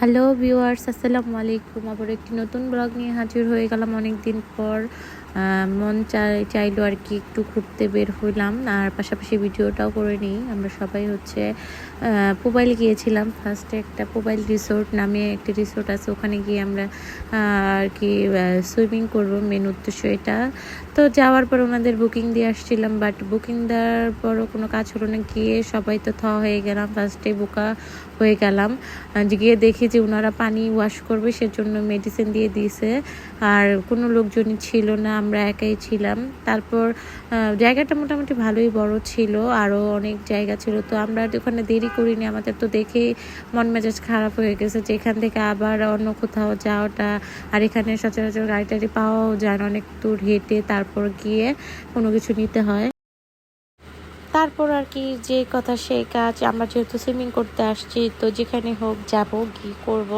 Hello viewers, আসসালামু আলাইকুম। আবার একটি নতুন ব্লগ নিয়ে হাজির হয়ে গেলাম অনেক দিন পর। মন চাইলো আর কি একটু ঘুরতে বের হইলাম, আর পাশাপাশি ভিডিওটাও করে নিই। আমরা সবাই হচ্ছে পুবাইল গিয়েছিলাম। ফার্স্টে একটা পুবাইল রিসোর্ট নামে একটি রিসোর্ট আছে, ওখানে গিয়ে আমরা আর কি সুইমিং করব, মেন উদ্দেশ্য এটা। তো যাওয়ার পর ওনাদের বুকিং দিয়ে আসছিলাম, বাট বুকিং দেওয়ার পরও কোনো কাজ হলো না। গিয়ে সবাই তো হয়ে গেলাম, ফার্স্টে বোকা হয়ে গেলাম। গিয়ে দেখি যে ওনারা পানি ওয়াশ করবে, সেজন্য মেডিসিন দিয়ে দিয়েছে, আর কোনো লোকজনই ছিল না, আমরা একাই ছিলাম। তারপর জায়গাটা মোটামুটি ভালোই বড় ছিল, আরও অনেক জায়গা ছিল। তো আমরা ওখানে দেরি করিনি, আমাদের তো দেখেই মন মেজাজ খারাপ হয়ে গেছে যে এখান থেকে আবার অন্য কোথাও যাওয়াটা, আর এখানে সচরাচর গাড়ি টাড়ি পাওয়াও যায় না, অনেক দূর হেঁটে তারপর গিয়ে কোনো কিছু নিতে হয়। তারপর আর কি যে কথা সেই কাজ, আমরা যেহেতু সুইমিং করতে আসছি, তো যেখানে হোক যাব, কি করব।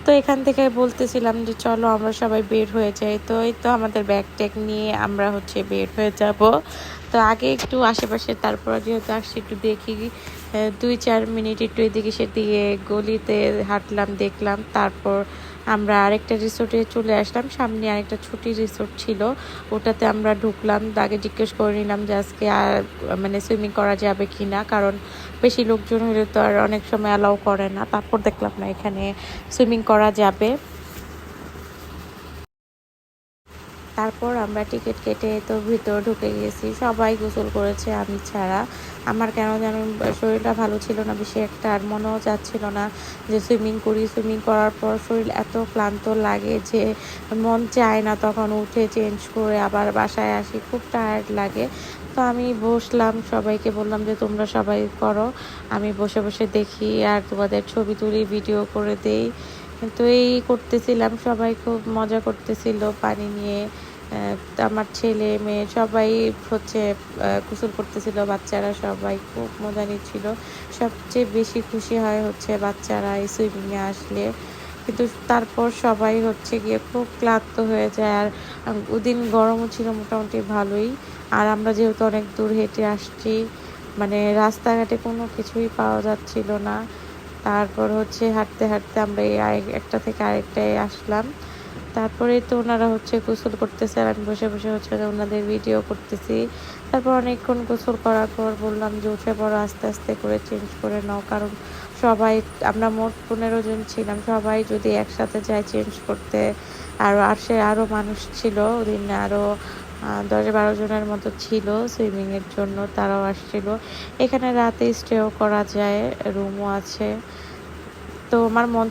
তো এখান থেকে বলতেছিলাম যে চলো আমরা সবাই বের হয়ে যাই। তো এই তো আমাদের ব্যাগ ট্যাগ নিয়ে আমরা হচ্ছে বের হয়ে যাব। তো আগে একটু আশেপাশে, তারপর যেহেতু আসছি একটু দেখি, 2-4 মিনিট একটু এদিকে সেদিকে গলিতে হাঁটলাম, দেখলাম। তারপর আমরা আরেকটা রিসোর্টে চলে আসলাম, সামনে আরেকটা ছুটি রিসোর্ট ছিল, ওটাতে আমরা ঢুকলাম। আগে জিজ্ঞেস করে নিলাম যে আজকে আর মানে সুইমিং করা যাবে কি না, কারণ বেশি লোকজন হলে তো আর অনেক সময় অ্যালাউ করে না। তারপর দেখলাম না, এখানে সুইমিং করা যাবে। তারপর আমরা টিকিট কেটে তো ভিতর ঢুকে গেছি, সবাই গোসল করেছে আমি ছাড়া। আমার কেন যেন শরীরটা ভালো ছিল না বেশি একটা, আর মনেও যাচ্ছিল না যে সুইমিং করি। সুইমিং করার পর শরীর এত ক্লান্ত লাগে যে মন চায় না তখন উঠে চেঞ্জ করে আবার বাসায় আসি, খুব টায়ার্ড লাগে। তো আমি বসলাম, সবাইকে বললাম যে তোমরা সবাই করো, আমি বসে বসে দেখি আর তোমাদের ছবি তুলি, ভিডিও করে দেই। তো এই করতেছিলাম, সবাই খুব মজা করতেছিল পানি নিয়ে। আমার ছেলে মেয়ে সবাই হচ্ছে গোসল করতেছিল, বাচ্চারা সবাই খুব মজা নিচ্ছিল। সবচেয়ে বেশি খুশি হয় হচ্ছে বাচ্চারা এই সুইমিংয়ে আসলে। কিন্তু তারপর সবাই হচ্ছে গিয়ে খুব ক্লান্ত হয়ে যায়, আর ওদিন গরমও ছিল মোটামুটি ভালোই। আর আমরা যেহেতু অনেক দূর হেঁটে আসছি, মানে রাস্তাঘাটে কোনো কিছুই পাওয়া যাচ্ছিল না। তারপর হচ্ছে হাঁটতে হাঁটতে আমরা এই একটা থেকে আরেকটায় আসলাম। তারপরে তো ওনারা হচ্ছে গোসল করতেছে, আর আমি বসে বসে হচ্ছে ওনাদের ভিডিও করতেছি। তারপর অনেকক্ষণ গোসল করার পর বললাম যে উঠে পড়ো, আস্তে আস্তে করে চেঞ্জ করে নাও, কারণ সবাই, আমরা মোট 15 জন ছিলাম, সবাই যদি একসাথে যায় চেঞ্জ করতে, আরও মানুষ ছিল ওদিন, আরও 10-12 জনের মতো ছিল সুইমিংয়ের জন্য, তারাও আসছিল। এখানে রাতে স্টেও করা যায়, রুমও আছে। তো আমার মন